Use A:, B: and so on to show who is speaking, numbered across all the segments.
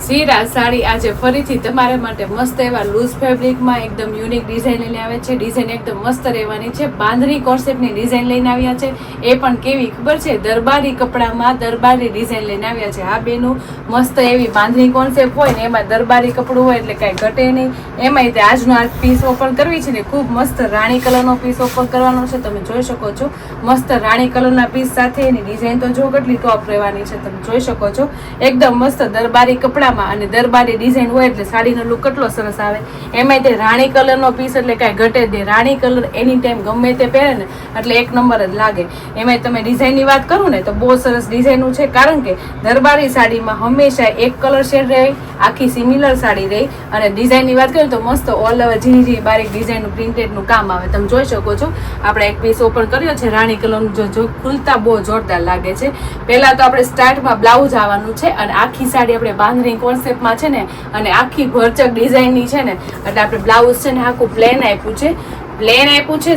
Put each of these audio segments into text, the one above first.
A: સીરા સાડી આજે ફરીથી તમારા માટે મસ્ત એવા લૂઝ ફેબ્રિકમાં એકદમ યુનિક ડિઝાઇન લઈને આવ્યા છે. ડિઝાઇન એકદમ મસ્ત રહેવાની છે. બાંધણી કોન્સેપ્ટની ડિઝાઇન લઈને આવ્યા છે. એ પણ કેવી ખબર છે, દરબારી કપડામાં દરબારી ડિઝાઇન લઈને આવ્યા છે. આ બેનું મસ્ત એવી બાંધણી કોન્સેપ્ટ હોય ને એમાં દરબારી કપડું હોય એટલે કાંઈ ઘટે નહીં. એમાંય તે આજનો આ પીસ ઓપન કરવી છે ને ખૂબ મસ્ત રાણી કલરનો પીસ ઓપન કરવાનો છે. તમે જોઈ શકો છો મસ્ત રાણી કલરના પીસ સાથે એની ડિઝાઇન તો જો કેટલી ટોપ રહેવાની છે. તમે જોઈ શકો છો એકદમ મસ્ત દરબારી કપડા અને દરબારી ડિઝાઇન હોય એટલે સાડીનો લુક કેટલો સરસ આવે. એમાંય તે રાણી કલરનો પીસ એટલે કાંઈ ઘટે જ નહીં. રાણી કલર એની ટાઈમ ગમે તે પહેરે ને એટલે એક નંબર જ લાગે. એમાંય તમે ડિઝાઇનની વાત કરું ને તો બહુ સરસ ડિઝાઇનનું છે, કારણ કે દરબારી સાડીમાં હંમેશા એક કલર શેડ રહે, આખી સિમિલર સાડી રહી. અને ડિઝાઇનની વાત કરીએ તો મસ્ત ઓલ ઓવર ઝીણી ઝીણી બારીક ડિઝાઇનનું પ્રિન્ટેડનું કામ આવે. તમે જોઈ શકો છો આપણે એક પીસ ઓપન કર્યો છે રાણી કલરનું. જો ખુલતા બહુ જોરદાર લાગે છે. પહેલા તો આપણે સ્ટાર્ટમાં બ્લાઉઝ આવવાનું છે અને આખી સાડી આપણે બાંધણી કોન્સેપ્ટમાં છે ને અને આખી ભરચક ડિઝાઇનની છે ને એટલે આપણે બ્લાઉઝ છે ને આખું પ્લેન આપ્યું છે.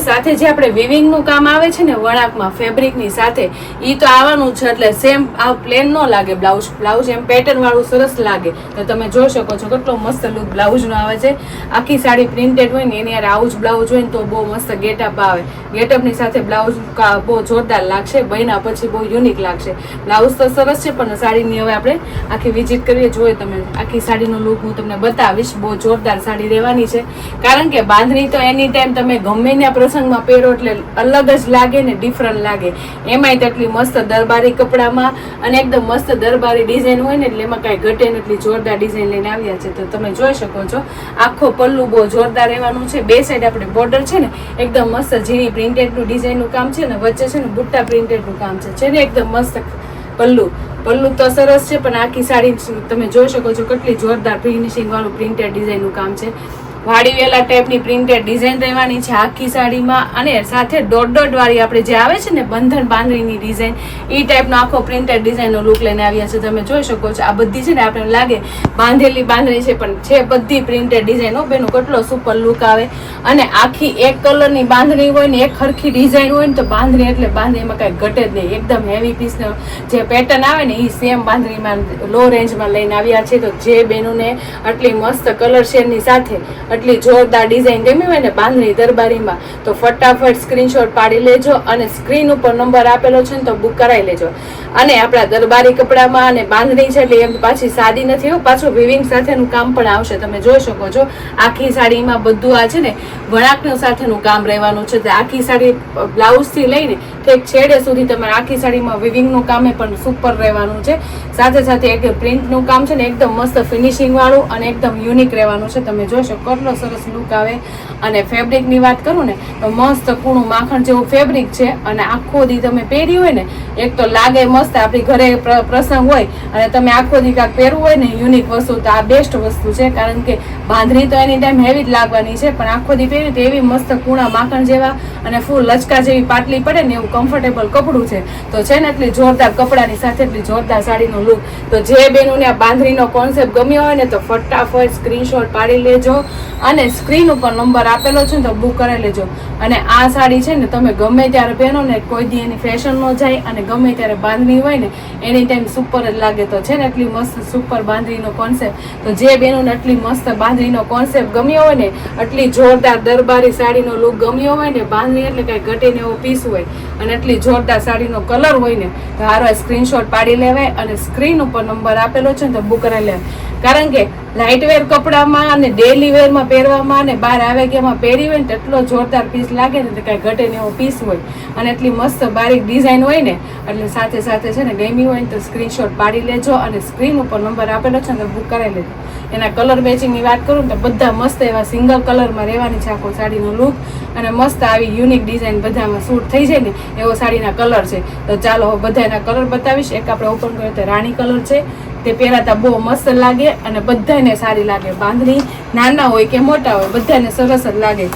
A: સાથે જે આપણે વિવિંગનું કામ આવે છે ને વણાકમાં ફેબ્રિકની સાથે એ તો આવવાનું છે. એટલે સેમ આ પ્લેન ન લાગે બ્લાઉઝ એમ પેટર્ન વાળું સરસ લાગે. તો તમે જોઈ શકો છો કેટલો મસ્ત લુક બ્લાઉઝનો આવે છે. આખી સાડી પ્રિન્ટેડ હોય ને એની યાર આવું જ બ્લાઉઝ હોય ને તો બહુ મસ્ત ગેટઅપ આવે. ગેટઅપની સાથે બ્લાઉઝ બહુ જોરદાર લાગશે. બન્યા પછી બહુ યુનિક લાગશે. બ્લાઉઝ તો સરસ છે પણ સાડીની હવે આપણે આખી વિઝિટ કરીએ. જોઈએ તમે આખી સાડીનો લુક હું તમને બતાવીશ. બહુ જોરદાર સાડી રહેવાની છે, કારણ કે બાંધણી તો એની ટાઈમ તમે ગમે ત્યાં પ્રસંગમાં પહેરો એટલે અલગ જ લાગે ને ડિફરન્ટ લાગે. એમાંય તેટલી મસ્ત દરબારી કપડામાં અને એકદમ મસ્ત દરબારી ડિઝાઇન હોય ને એટલે એમાં કાંઈ ઘટે ને એટલી જોરદાર ડિઝાઇન લઈને આવ્યા છે. તો તમે જોઈ શકો છો આખો પલ્લુ બહુ જોરદાર રહેવાનું છે. બે સાઈડ આપણે બોર્ડર છે ને એકદમ મસ્ત ઝીણી પ્રિન્ટેડનું ડિઝાઇનનું કામ છે ને વચ્ચે છે ને બુટ્ટા પ્રિન્ટેડનું કામ છે ને એકદમ મસ્ત પલ્લુ તો સરસ છે. પણ આખી સાડી તમે જોઈ શકો છો કેટલી જોરદાર ફિનિશિંગ વાળું પ્રિન્ટેડ ડિઝાઇનનું કામ છે. વાડીવેલા ટાઈપની પ્રિન્ટેડ ડિઝાઇન રહેવાની છે આખી સાડીમાં. અને સાથે ડોટ વાળી આપણે જે આવે છે ને બંધન બાંધણીની ડિઝાઇન એ ટાઈપનો આખો પ્રિન્ટેડ ડિઝાઇનનો લુક લઈને આવ્યા છે. તમે જોઈ શકો છો આ બધી છે ને આપણે લાગે બાંધેલી બાંધણી છે પણ છે બધી પ્રિન્ટેડ ડિઝાઇનો. બેનો કેટલો સુપર લુક આવે. અને આખી એક કલરની બાંધણી હોય ને એક સરખી ડિઝાઇન હોય ને તો બાંધણી એટલે બાંધણીમાં કાંઈ ઘટે જ નહીં. એકદમ હેવી પીસનો જે પેટર્ન આવે ને એ સેમ બાંધણીમાં લો રેન્જમાં લઈને આવ્યા છે. તો જે બેનોને આટલી મસ્ત કલર શેડની સાથે એટલી જોરદાર ડિઝાઇન ગમી હોય ને બાંધણી દરબારીમાં તો ફટાફટ સ્ક્રીનશોટ પાડી લેજો અને સ્ક્રીન ઉપર નંબર આપેલો છે ને તો બુક કરાવી લેજો. અને આપણા દરબારી કપડામાં અને બાંધણી છે એટલે એમ પાછી સાદી નથી એવું, પાછું વિવિંગ સાથેનું કામ પણ આવશે. તમે જોઈ શકો છો આખી સાડીમાં બધું આ છે ને વણાકનું સાથેનું કામ રહેવાનું છે. આખી સાડી બ્લાઉઝથી લઈને ઠેક છેડે સુધી તમારે આખી સાડીમાં વિવિંગનું કામ પણ સુપર રહેવાનું છે. સાથે એક પ્રિન્ટનું કામ છે ને એકદમ મસ્ત ફિનિશિંગ વાળું અને એકદમ યુનિક રહેવાનું છે. તમે જોઈ શકો કેટલો સરસ લુક આવે. અને ફેબ્રિકની વાત કરું ને તો મસ્ત કૂણું માખણ જેવું ફેબ્રિક છે. અને આખો દી તમે પહેરી હોય ને એક તો લાગે મસ્ત. આપણી ઘરે પ્રસંગ હોય અને તમે આખો દી કાંઈક પહેરવું હોય ને યુનિક વસ્તુ તો આ બેસ્ટ વસ્તુ છે, કારણ કે બાંધણી તો એની ટાઈમ હેવી જ લાગવાની છે પણ આખો દી પહેરી તો એવી મસ્ત કૂણા માખણ જેવા અને ફૂલ લચકા જેવી પાટલી પડે ને એવું કમ્ફર્ટેબલ કપડું છે. તો છે ને એટલી જોરદાર કપડાની સાથે એટલી જોરદાર સાડીનો લુક. તો જે બેનોને આ બાંધણીનો કોન્સેપ્ટ ગમ્યો હોય ને તો ફટાફટ સ્ક્રીનશોટ પાડી લેજો અને સ્ક્રીન ઉપર નંબર આપેલો છે ને તો બુક કરી લેજો. અને આ સાડી છે ને તમે ગમે ત્યારે પહેરો ને કોઈ દી એની ફેશન ન જાય અને ગમે ત્યારે બાંધણી હોય ને એની ટાઈમ સુપર જ લાગે. તો છે ને એટલી મસ્ત સુપર બાંધણીનો કોન્સેપ્ટ. તો જે બેનોને એટલી મસ્ત બાંધણીનો કોન્સેપ્ટ ગમ્યો હોય ને એટલી જોરદાર દરબારી સાડીનો લુક ગમ્યો હોય ને બાંધણી એટલે કાંઈ ઘટે ને એવો પીસ હોય અને એટલી જોરદાર સાડીનો કલર હોય ને તો હારો સ્ક્રીનશોટ પાડી લેવાય અને સ્ક્રીન ઉપર નંબર આપેલો છે ને તો બુક કરાવી લેવાય. કારણ કે લાઇટ વેર કપડામાં અને ડેલી વેરમાં પહેરવામાં અને બહાર આવે ગયામાં પહેરી હોય ને એટલો જોરદાર પીસ લાગે ને તો કાંઈ ઘટે ને એવો પીસ હોય અને એટલી મસ્ત બારીક ડિઝાઇન હોય ને એટલે સાથે છે ને ગમી હોય ને તો સ્ક્રીનશોટ પાડી લેજો અને સ્ક્રીન ઉપર નંબર આપેલો છે ને તો બુક કરાવી લેજો. એના કલર મેચિંગની વાત કરું ને તો બધા મસ્ત એવા સિંગલ કલરમાં રહેવાની છે આખો સાડીનો લુક. અને મસ્ત આવી યુનિક ડિઝાઇન બધામાં શૂટ થઈ જાય ને એવો સાડીના કલર છે. તો ચાલો બધા એના કલર બતાવીશ. એક આપણે ઓપન કરીએ તો રાણી કલર છે. તે પહેરાતા બહુ મસ્ત લાગે અને બધાને સારી લાગે. બાંધણી નાના હોય કે મોટા હોય બધાને સરસ જ લાગે.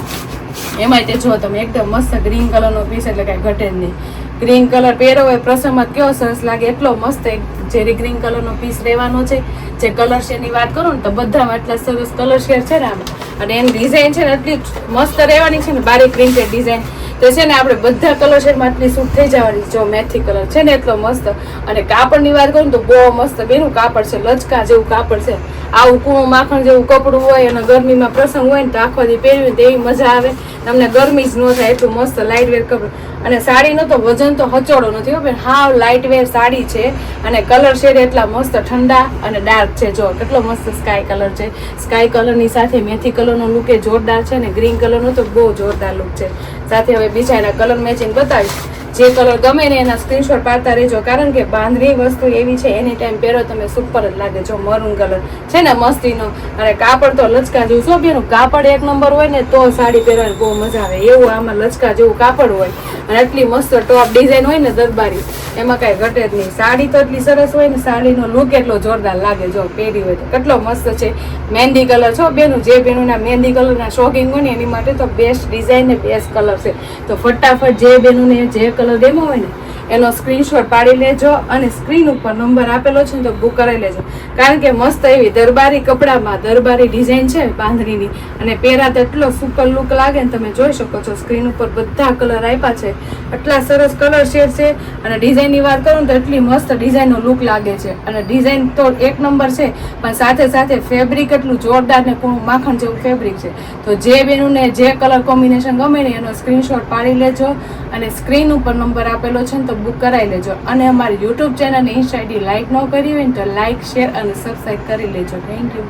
A: એમાંય તે જો તમે એકદમ મસ્ત ગ્રીન કલરનો પીસ એટલે કાંઈ ઘટે જ નહીં. ગ્રીન કલર પહેરો હોય પ્રસંગમાં કેવો સરસ લાગે. એટલો મસ્ત એક જેરી ગ્રીન કલરનો પીસ રહેવાનો છે. જે કલર શેડની વાત કરું ને તો બધામાં એટલા સરસ કલર શેડ છે ને આમાં. અને એની ડિઝાઇન છે ને એટલી મસ્ત રહેવાની છે ને બારીક પ્રિન્ટેડ ડિઝાઇન તો છે ને આપણે બધા કલર શેડમાં આટલી સૂટ થઈ જવાની. જો મેથી કલર છે ને એટલો મસ્ત, અને કાપડની વાત કરું તો બહુ મસ્ત બેનું કાપડ છે, લચકા જેવું કાપડ છે. આવું કૂણું માખણ જેવું કપડું હોય અને ગરમીમાં પ્રસંગ હોય ને તો આખો દી પહેરવી તો એવી મજા આવે, તમને ગરમી જ ન થાય એટલું મસ્ત લાઇટ વેર કપડું. અને સાડીનો તો વજન તો હચોડો નથી હો બેન, હાવ લાઇટ વેર સાડી છે. અને કલર શેડ એટલા મસ્ત ઠંડા અને ડાર્ક છે. જો કેટલો મસ્ત સ્કાય કલર છે, સ્કાય કલરની સાથે મેથી કલરનો લુક એ જોરદાર છે, અને ગ્રીન કલરનો તો બહુ જોરદાર લુક છે. સાથે હવે બીજા એના કલર મેચિંગ બતાવીશ. જે કલર ગમે ને એના સ્ક્રીનશોટ પાડતા રહેજો, કારણ કે બાંધણી વસ્તુ એવી છે એની ટાઈમ પહેરો તમે સુપર જ લાગે. જો મરૂન કલર છે ને મસ્તીનો, અને કાપડ તો લચકા જેવું. શું બેનું કાપડ એક નંબર હોય ને તો સાડી પહેરવાની બહુ મજા આવે, એવું આમાં લચકા જેવું કાપડ હોય. અને એટલી મસ્ત ટોપ ડિઝાઇન હોય ને દરબારી, એમાં કાંઈ ઘટે જ નહીં. સાડી તો એટલી સરસ હોય ને, સાડીનો લુક એટલો જોરદાર લાગે. જો પહેરી હોય તો કેટલો મસ્ત છે. મહેંદી કલર છો બેનું, જે બેનુંના મહેંદી કલરના શોખીન હોય ને એની માટે તો બેસ્ટ ડિઝાઇન ને બેસ્ટ કલર છે. તો ફટાફટ જે બેનુંને જે કલર ગમ્યો હોય ને એનો સ્ક્રીનશોટ પાડી લેજો, અને સ્ક્રીન ઉપર નંબર આપેલો છે ને તો બુક કરાવી લેજો. કારણ કે મસ્ત એવી દરબારી કપડામાં દરબારી ડિઝાઇન છે બાંધણીની, અને પહેરાતા એટલો સુપર લુક લાગે ને. તમે જોઈ શકો છો સ્ક્રીન ઉપર બધા કલર આપ્યા છે, એટલા સરસ કલર શેડ છે. અને ડિઝાઇનની વાત કરું તો એટલી મસ્ત ડિઝાઇનનો લુક લાગે છે, અને ડિઝાઇન તો એક નંબર છે, પણ સાથે સાથે ફેબ્રિક એટલું જોરદાર ને કૂણું માખણ જેવું ફેબ્રિક છે. તો જે બેનુંને જે કલર કોમ્બિનેશન ગમે ને એનો સ્ક્રીનશોટ પાડી લેજો, અને સ્ક્રીન ઉપર નંબર આપેલો છે ને તો બુક કરાવી લેજો. અને અમારી YouTube channel Insta ID like ન કરી હોય ને તો લાઇક, શેર અને સબસ્ક્રાઈબ કરી લેજો. Thank you.